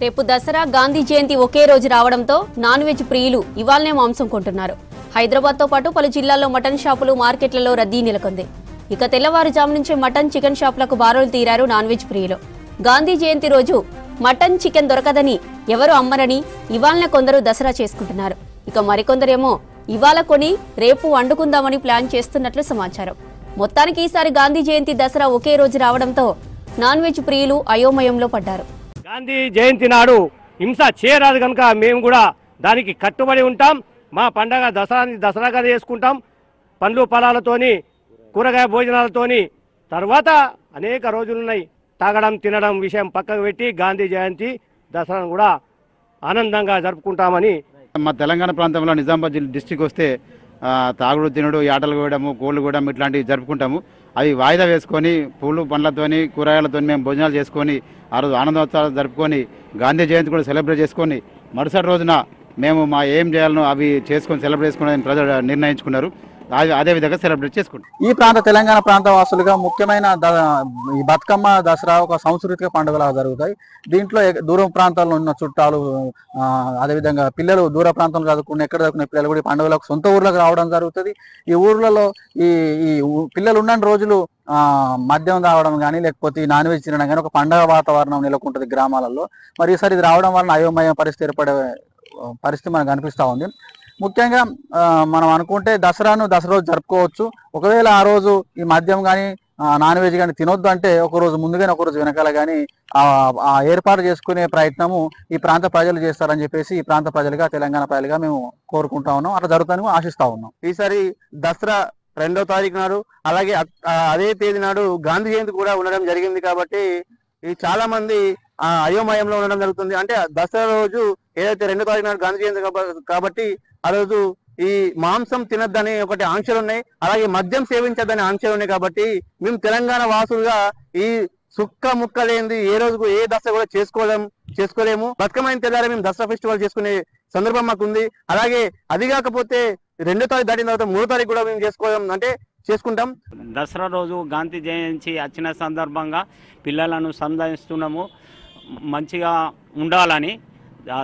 రేపు దసరా గాంధీ జయంతి ఒకే రోజు రావడంతో నాన్ వెజ్ ప్రియులు ఇవాల్నే మాంసం కొంటున్నారు. హైదరాబాద్తో పాటు పలు జిల్లాల్లో మటన్ షాపులు, మార్కెట్లలో రద్దీ నెలకొంది. ఇక తెల్లవారుజాము నుంచే మటన్, చికెన్ షాపులకు బారులు తీరారు నాన్ వెజ్ ప్రియులు. గాంధీ జయంతి రోజు మటన్, చికెన్ దొరకదని ఎవరు అమ్మరని ఇవాల్నే కొందరు దసరా చేసుకుంటున్నారు. ఇక మరికొందరేమో ఇవాళ కొని రేపు వండుకుందామని ప్లాన్ చేస్తున్నట్లు సమాచారం. మొత్తానికి ఈసారి గాంధీ జయంతి, దసరా ఒకే రోజు రావడంతో నాన్ వెజ్ ప్రియులు అయోమయంలో పడ్డారు. గాంధీ జయంతి నాడు హింస చేయరాదు కనుక మేము కూడా దానికి కట్టుబడి ఉంటాం. మా పండగ దసరాగా చేసుకుంటాం. పండ్లు ఫలాలతోని, కూరగాయ భోజనాలతోని. తర్వాత అనేక రోజులున్నాయి తాగడం, తినడం విషయం పక్కకు పెట్టి గాంధీ జయంతి, దసరాను కూడా ఆనందంగా జరుపుకుంటామని. మా తెలంగాణ ప్రాంతంలో నిజామాబాద్ డిస్టిక్ వస్తే తాగుడు, తినుడు, ఆటలు కోయడము, కోళ్ళు కోయడం ఇట్లాంటివి జరుపుకుంటాము. అవి వాయిదా వేసుకొని పూలు పండ్లతోని, కూరగాయలతో మేము భోజనాలు చేసుకొని ఆ రోజు ఆనందోత్సవాలు జరుపుకొని గాంధీ జయంతి కూడా సెలబ్రేట్ చేసుకొని మరుసటి రోజున మేము మా ఏం చేయాలనో అవి చేసుకొని సెలబ్రేట్ చేసుకుని ప్రజలు నిర్ణయించుకున్నారు. అదే విధంగా సెలబ్రేట్ చేసుకుంటాం. ఈ ప్రాంత తెలంగాణ ప్రాంత వాసులుగా ముఖ్యమైన ఈ బతుకమ్మ, దసరా ఒక సాంస్కృతిక పండుగలా జరుగుతాయి. దీంట్లో దూర ప్రాంతాల్లో ఉన్న చుట్టాలు, అదేవిధంగా పిల్లలు దూర ప్రాంతంలో చదువుకున్న, ఎక్కడ చదువుకునే పిల్లలు కూడా ఈ పండుగలకు సొంత ఊర్లకు రావడం జరుగుతుంది. ఈ ఊర్లలో ఈ పిల్లలు ఉన్న రోజులు మద్యం తాగడం కానీ, లేకపోతే ఈ నాన్ వెజ్ తినడం కానీ ఒక పండుగ వాతావరణం నెలకొంటుంది గ్రామాలలో. మరి ఈసారి ఇది రావడం వలన అయోమయ పరిస్థితి ఏర్పడే పరిస్థితి మనకు కనిపిస్తూ ఉంది. ముఖ్యంగా మనం అనుకుంటే దసరా రోజు జరుపుకోవచ్చు. ఒకవేళ ఆ రోజు ఈ మద్యం కానీ, నాన్ వెజ్ కానీ తినొద్దు అంటే ఒక రోజు ముందుగానే, ఒక రోజు వెనకాల కానీ ఆ ఏర్పాటు చేసుకునే ప్రయత్నము ఈ ప్రాంత ప్రజలు చేస్తారని చెప్పేసి ఈ ప్రాంత ప్రజలుగా, తెలంగాణ ప్రజలుగా మేము కోరుకుంటా ఉన్నాం. అట్లా జరుగుతాను ఆశిస్తా ఉన్నాం. ఈసారి దసరా 2వ తారీఖు నాడు, అలాగే అదే తేదీ నాడు గాంధీ జయంతి కూడా ఉండడం జరిగింది. కాబట్టి చాలా మంది అయోమయంలో ఉండడం జరుగుతుంది. అంటే దసరా రోజు ఏదైతే 2వ తారీఖు నాడు గాంధీ జయంతి కాబట్టి ఆ రోజు ఈ మాంసం తినద్దని ఒకటి ఆంక్షలు ఉన్నాయి, అలాగే మద్యం సేవించద్దని ఆంక్షలు ఉన్నాయి. కాబట్టి మేము తెలంగాణ వాసులుగా ఈ సుక్క ముక్క లేనిది ఏ రోజు ఏ దసరా కూడా చేసుకోలేము. బతుకమ్మ తెల్లారి మేము దసరా ఫెస్టివల్ చేసుకునే సందర్భం మాకుంది. అలాగే అది కాకపోతే 2వ తారీఖు దాటిన తర్వాత 3వ తారీఖు కూడా మేము చేసుకుంటాం. దసరా రోజు గాంధీ జయంతి వచ్చిన సందర్భంగా పిల్లలను సందర్శిస్తున్నాము. మంచిగా ఉండాలని,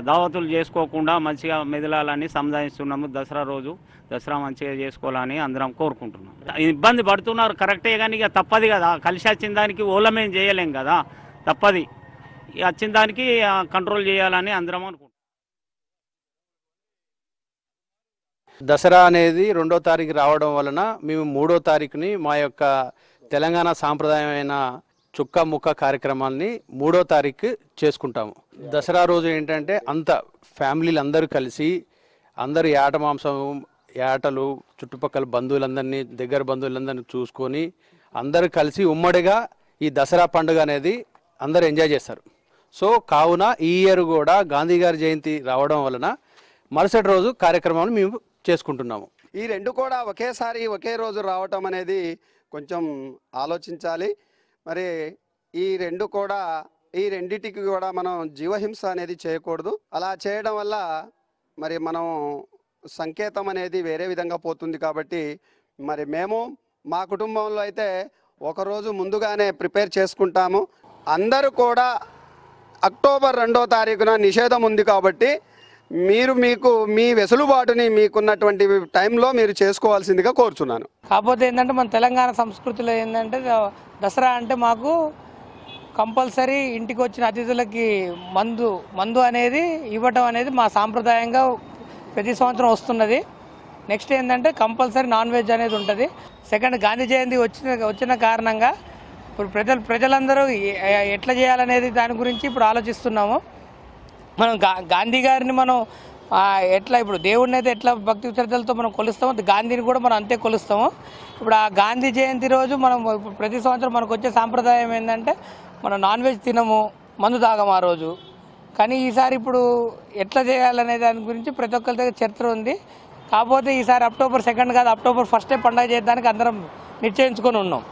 దావతులు చేసుకోకుండా మంచిగా మెదలాలని సంధానిస్తున్నాము. దసరా రోజు దసరా మంచిగా చేసుకోవాలని అందరం కోరుకుంటున్నాం. ఇబ్బంది పడుతున్నారు కరెక్టే, కానీ ఇక తప్పది కదా. కలిసి వచ్చిన దానికి ఓలమేం చేయలేం కదా, తప్పది. వచ్చిన దానికి కంట్రోల్ చేయాలని అందరం అనుకుంటున్నాం. దసరా అనేది 2వ తారీఖు రావడం వలన మేము 3వ తారీఖుని మా యొక్క తెలంగాణ సాంప్రదాయమైన చుక్క ముక్క కార్యక్రమాన్ని 3వ తారీఖు చేసుకుంటాము. దసరా రోజు ఏంటంటే అంత ఫ్యామిలీలు అందరూ కలిసి, అందరు యాట మాంసం, యాటలు, చుట్టుపక్కల బంధువులందరినీ, దగ్గర బంధువులందరినీ చూసుకొని అందరూ కలిసి ఉమ్మడిగా ఈ దసరా పండుగ అనేది అందరూ ఎంజాయ్ చేస్తారు. సో కావున ఈ ఇయర్ కూడా గాంధీ గారి జయంతి రావడం వలన మరుసటి రోజు కార్యక్రమాన్ని మేము చేసుకుంటున్నాము. ఈ రెండు కూడా ఒకేసారి ఒకే రోజు రావటం అనేది కొంచెం ఆలోచించాలి. మరి ఈ రెండిటికి కూడా మనం జీవహింస అనేది చేయకూడదు. అలా చేయడం వల్ల మరి మనం సంకేతం అనేది వేరే విధంగా పోతుంది. కాబట్టి మరి మేము మా కుటుంబంలో అయితే ఒకరోజు ముందుగానే ప్రిపేర్ చేసుకుంటాము. అందరూ కూడా అక్టోబర్ 2వ తారీఖున నిషేధం ఉంది. కాబట్టి మీకు మీ వెసులుబాటుని మీకున్నటువంటి టైంలో మీరు చేసుకోవాల్సిందిగా కోరుచున్నాను. కాకపోతే ఏంటంటే మన తెలంగాణ సంస్కృతిలో ఏంటంటే దసరా అంటే మాకు కంపల్సరీ ఇంటికి వచ్చిన అతిథులకి మందు అనేది ఇవ్వటం అనేది మా సాంప్రదాయంగా ప్రతి సంవత్సరం వస్తున్నది. నెక్స్ట్ ఏంటంటే కంపల్సరీ నాన్ వెజ్ అనేది ఉంటుంది. సెకండ్, గాంధీ జయంతి వచ్చిన కారణంగా ఇప్పుడు ప్రజలందరూ ఎట్లా చేయాలనేది దాని గురించి ఇప్పుడు ఆలోచిస్తున్నాము. మనం గాంధీ గారిని మనం ఎట్లా ఇప్పుడు దేవుడిని అయితే ఎట్లా భక్తి శ్రద్ధలతో మనం కొలుస్తామో, గాంధీని కూడా మనం అంతే కొలుస్తాము. ఇప్పుడు ఆ గాంధీ జయంతి రోజు మనం ప్రతి సంవత్సరం మనకు వచ్చే సాంప్రదాయం ఏంటంటే మనం నాన్ వెజ్ తినము, మందు తాగము ఆ రోజు. కానీ ఈసారి ఇప్పుడు ఎట్లా చేయాలనే దాని గురించి ప్రతి ఒక్కరి దగ్గర చర్చ ఉంది. కాకపోతే ఈసారి అక్టోబర్ 2 కాదు, అక్టోబర్ 1 పండుగ చేయడానికి అందరం నిశ్చయించుకొని ఉన్నాం.